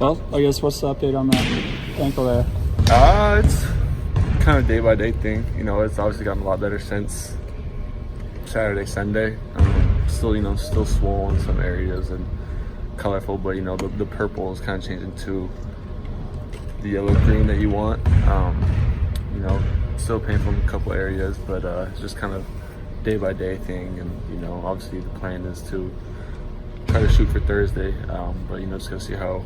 Well, I guess what's the update on that ankle there? It's kind of day-by-day thing. It's obviously gotten a lot better since Saturday, Sunday. Still, still swollen in some areas and colorful, but, the purple is kind of changing to the yellow-green that you want. Still painful in a couple areas, but it's just kind of day-by-day thing. And, obviously the plan is to try to shoot for Thursday, but, just going to see how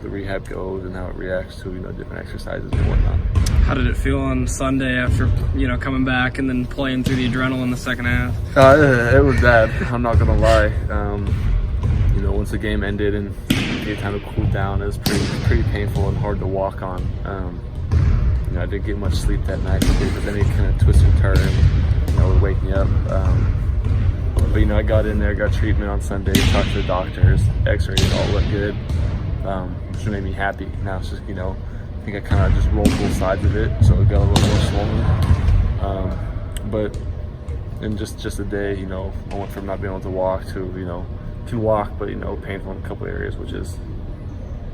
the rehab goes and how it reacts to, different exercises and whatnot. How did it feel on Sunday after, coming back and then playing through the adrenaline in the second half? It was bad. I'm not gonna lie. Once the game ended and it kind of cooled down, it was pretty painful and hard to walk on. I didn't get much sleep that night, but then it kind of twisted and turned, would wake me up. But I got in there, got treatment on Sunday, talked to the doctors, X-rays all looked good, which made me happy. Now it's just I think I kind of just rolled both sides of it, so it got a little more swollen. But in just a day, I went from not being able to walk to, can walk, but, painful in a couple areas, which is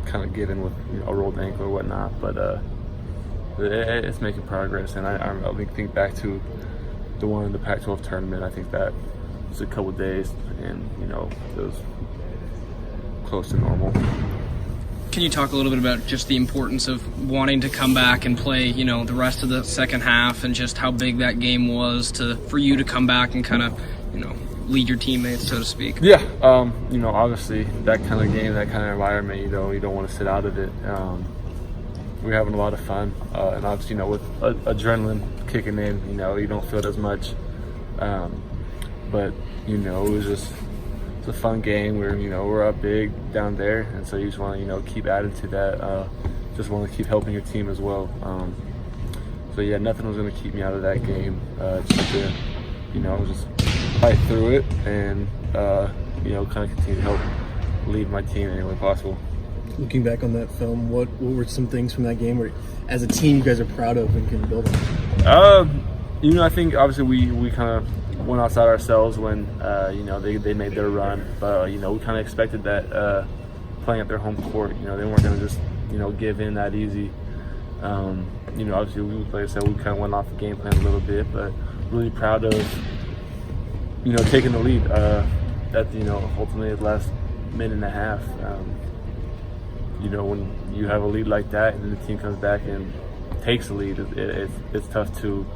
kind of given with a rolled ankle or whatnot. But it's making progress, and I think back to the one in the Pac-12 tournament. I think that was a couple days, and, it was close to normal. Can you talk a little bit about just the importance of wanting to come back and play, the rest of the second half, and just how big that game was for you to come back and kind of, lead your teammates, so to speak? Yeah, obviously that kind of game, that kind of environment, you don't want to sit out of it. We're having a lot of fun, and obviously, with adrenaline kicking in, you don't feel it as much. But it was just. A fun game. We're up big down there, and so you just want to keep adding to that. Just want to keep helping your team as well. So yeah, nothing was going to keep me out of that game. Just to just fight through it and kind of continue to help lead my team any way possible. Looking back on that film, what were some things from that game where, as a team, you guys are proud of and can build on? I think obviously we kind of went outside ourselves when they made their run, but we kind of expected that playing at their home court. They weren't going to just give in that easy. Obviously like I said, we kind of went off the game plan a little bit, but really proud of taking the lead at ultimately the last minute and a half. When you have a lead like that and the team comes back and takes the lead, it's tough to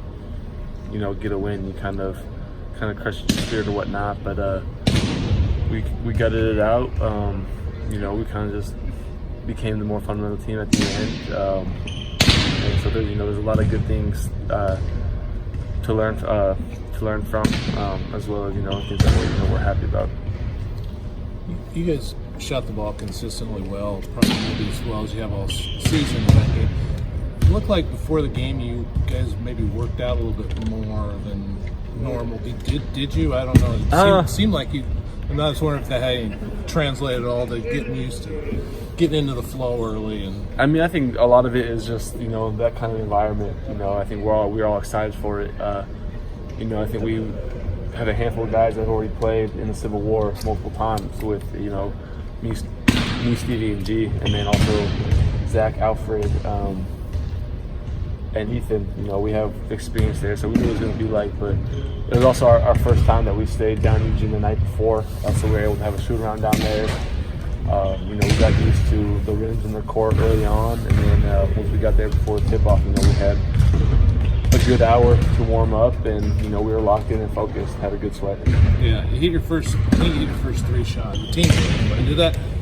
get a win. You kind of crush your spirit or whatnot, but we gutted it out. We kind of just became the more fundamental team at the end, and so there's a lot of good things to learn from, as well as things that we're happy about. You guys shot the ball consistently well, probably maybe as well as you have all season. It looked like before the game you guys maybe worked out a little bit more than normal. Did you? I don't know. It seemed like you. And I was wondering if that had translated all to getting into the flow early. And I think a lot of it is just that kind of environment. I think we're all excited for it. I think we have a handful of guys that have already played in the Civil War multiple times with me, Stevie, and G, and then also Zach, Alfred, and Ethan. We have experience there, so we knew what it was going to be like. But it was also our first time that we stayed down Eugene the night before, so we were able to have a shoot around down there. We got used to the rims in the court early on, and then once we got there before the tip-off, we had a good hour to warm up, and we were locked in and focused, had a good sweat. Yeah, you hit your first three shots. The team,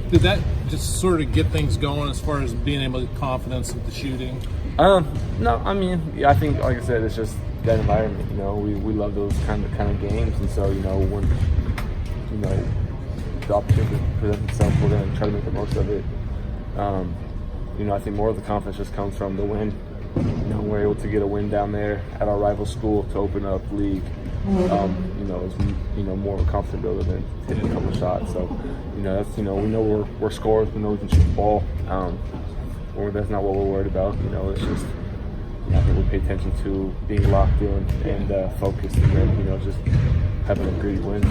did that just sort of get things going as far as being able to get confidence with the shooting? No, I think, like I said, it's just that environment. We love those kind of games, and so when the opportunity presents itself, we're going to try to make the most of it. I think more of the confidence just comes from the win. We're able to get a win down there at our rival school to open up league. It's more of a confident builder than hitting a couple shots. So, that's we know we're scorers. We know we can shoot the ball. Or that's not what we're worried about. It's just I think we pay attention to being locked in and focused, and then just having a great win.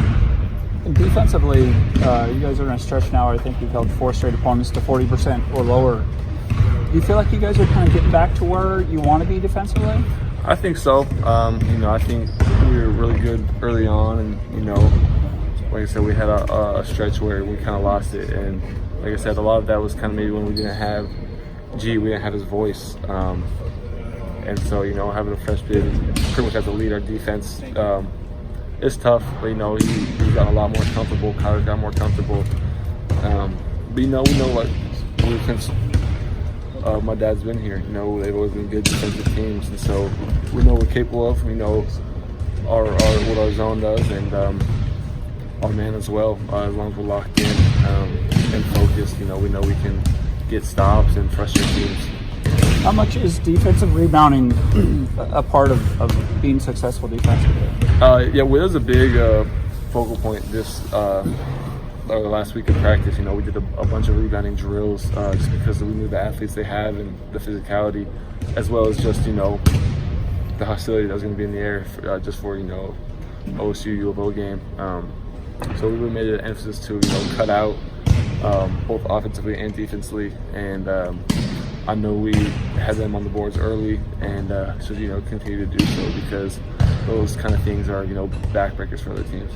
And defensively, you guys are in a stretch now where I think you've held 4 straight opponents to 40% or lower. Do you feel like you guys are kind of getting back to where you want to be defensively? I think so. I think we were really good early on, and like I said, we had a stretch where we kind of lost it, and like I said, a lot of that was kind of maybe when we didn't have we didn't have his voice, and so having a freshman pretty much have to lead our defense. It's tough, but he got a lot more comfortable. Kyler's got more comfortable. But we know what since my dad's been here. They've always been good defensive teams, and so we know what we're capable of. We know what our zone does, and our man as well. As long as we're locked in and focused, we know we can get stops and frustrate teams. How much is defensive rebounding a part of being successful defensively? Yeah, well, it was a big focal point this last week of practice. We did a bunch of rebounding drills just because we knew the athletes they have and the physicality, as well as just the hostility that was going to be in the air just for OSU U of O game. So we really made it an emphasis to cut out both offensively and defensively, and I know we had them on the boards early, and should continue to do so because those kind of things are backbreakers for other teams.